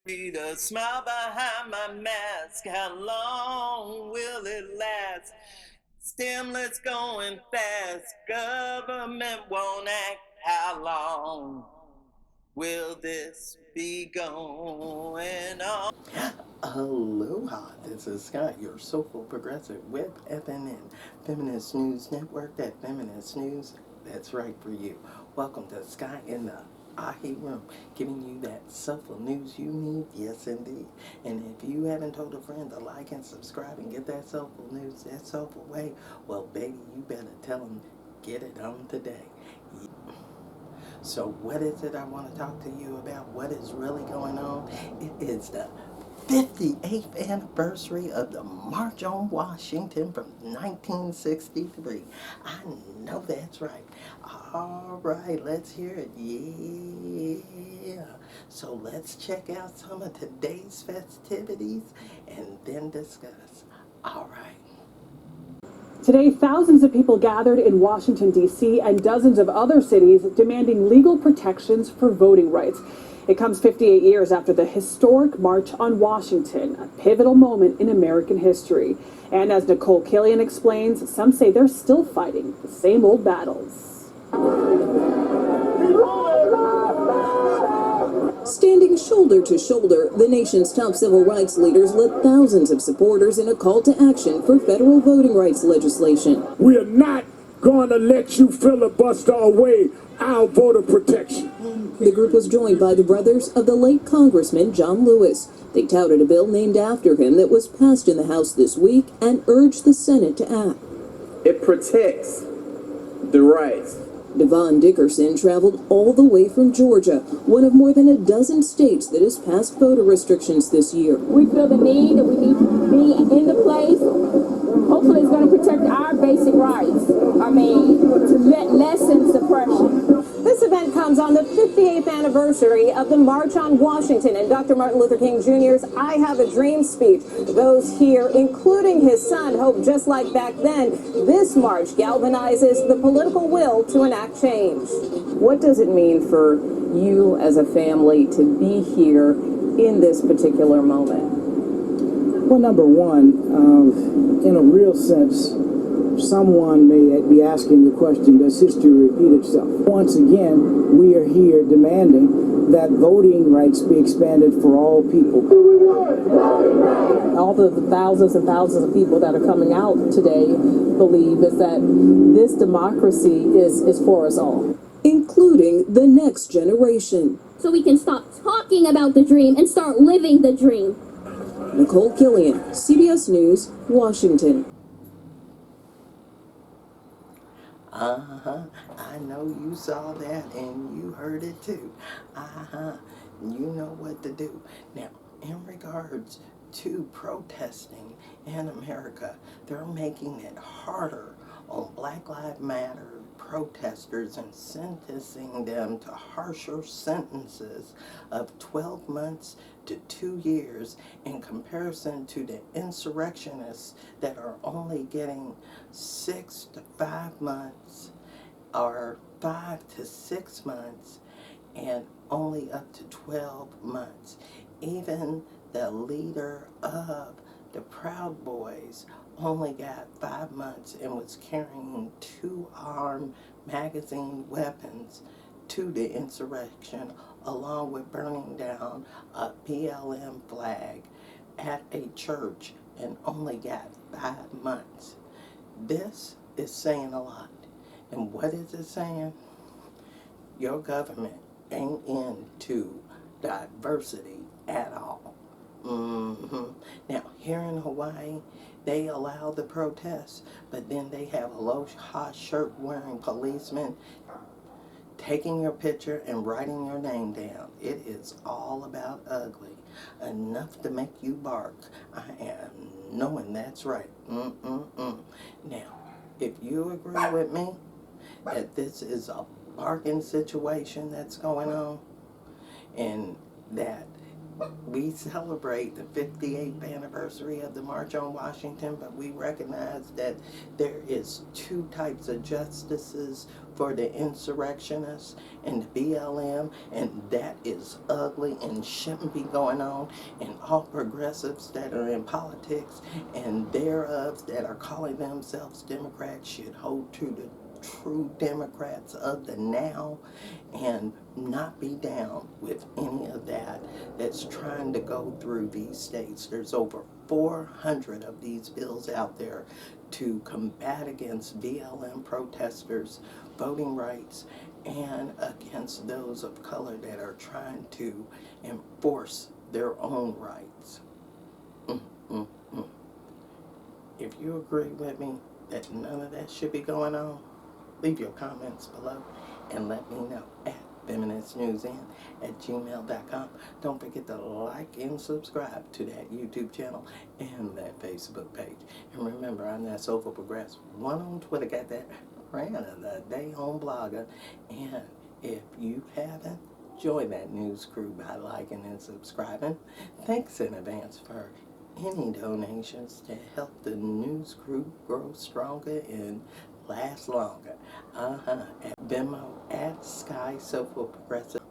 Read a smile behind my mask. How long will it last? Stimulus going fast. Government won't act. How long will this be going on? Aloha, this is Skye, your Soulful Progressive with FNN-Feminist News Network, that Feminist News that's right for you. Welcome to Skye in the Ahi Room, giving you that soulful news you need, yes indeed. And if you haven't told a friend to like and subscribe and get that soulful news that soulful way, well baby, you better tell them, get it on today. So what is it I want to talk to you about? What is really going on? It is the 58th anniversary of the March on Washington from 1963. I know that's right. All right, let's hear it. Yeah. So let's check out some of today's festivities and then discuss. All right. Today, thousands of people gathered in Washington, D.C. and dozens of other cities demanding legal protections for voting rights. It comes 58 years after the historic March on Washington, a pivotal moment in American history. And as Nicole Killian explains, some say they're still fighting the same old battles. Standing shoulder to shoulder, the nation's top civil rights leaders led thousands of supporters in a call to action for federal voting rights legislation. We are not going to let you filibuster away our voter protection. The group was joined by the brothers of the late Congressman John Lewis. They touted a bill named after him that was passed in the House this week and urged the Senate to act. It protects the rights. Devon Dickerson traveled all the way from Georgia, one of more than a dozen states that has passed voter restrictions this year. We feel the need that we need to be in the place. Hopefully it's going to protect our basic rights. To lessen suppression. This event comes on the 58th anniversary of the March on Washington and Dr. Martin Luther King Jr.'s I Have a Dream speech. Those here, including his son, hope just like back then, this march galvanizes the political will to enact change. What does it mean for you as a family to be here in this particular moment? Well, number one, in a real sense, someone may be asking the question, does history repeat itself? Once again, we are here demanding that voting rights be expanded for all people. All the thousands and thousands of people that are coming out today believe is that this democracy is for us all, including the next generation. So we can stop talking about the dream and start living the dream. Nicole Killian, CBS News, Washington. I know you saw that and you heard it too. You know what to do. Now, in regards to protesting in America, they're making it harder on Black Lives Matter protesters and sentencing them to harsher sentences of 12 months to 2 years in comparison to the insurrectionists that are only getting 6 to 5 months or 5 to 6 months and only up to 12 months. Even the leader of the Proud Boys only got 5 months and was carrying 2 armed magazine weapons to the insurrection, along with burning down a BLM flag at a church, and only got 5 months. This is saying a lot. And what is it saying? Your government ain't into diversity at all. Now, here in Hawaii, they allow the protests, but then they have aloha shirt wearing policemen taking your picture and writing your name down. It is all about ugly. Enough to make you bark. I am knowing that's right. Now, if you agree with me that this is a barking situation that's going on, and that we celebrate the 58th anniversary of the March on Washington, but we recognize that there is two types of justices for the insurrectionists and the BLM, and that is ugly and shouldn't be going on. And all progressives that are in politics and thereof that are calling themselves Democrats should hold to the true Democrats of the now and not be down with any of that that's trying to go through these states. There's over 400 of these bills out there to combat against BLM protesters, voting rights, and against those of color that are trying to enforce their own rights. If you agree with me that none of that should be going on, leave your comments below and let me know at FeministNewsN@gmail.com. Don't forget to like and subscribe to that YouTube channel and that Facebook page. And remember, I'm that Soulful Progress. One on Twitter, got that rant of the day on Blogger. And if you haven't, join that news crew by liking and subscribing. Thanks in advance for any donations to help the news crew grow stronger and last longer. At Venmo, at Skye, Soulful Progressive.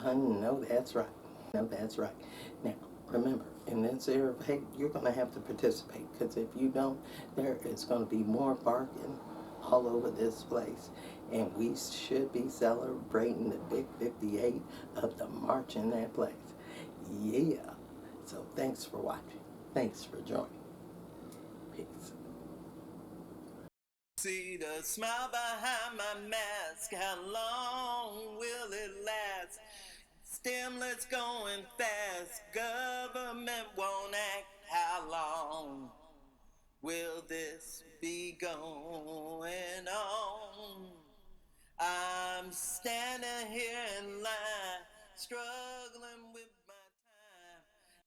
No, that's right. No, that's right. Now, remember, in this era of hate, you're going to have to participate, because if you don't, there is going to be more barking all over this place. And we should be celebrating the big 58 of the march in that place. Yeah. So thanks for watching. Thanks for joining. Peace. See the smile behind my mask. How long will it last? Stimulus going fast. Government won't act. How long will this be going on? I'm standing here in line, struggling.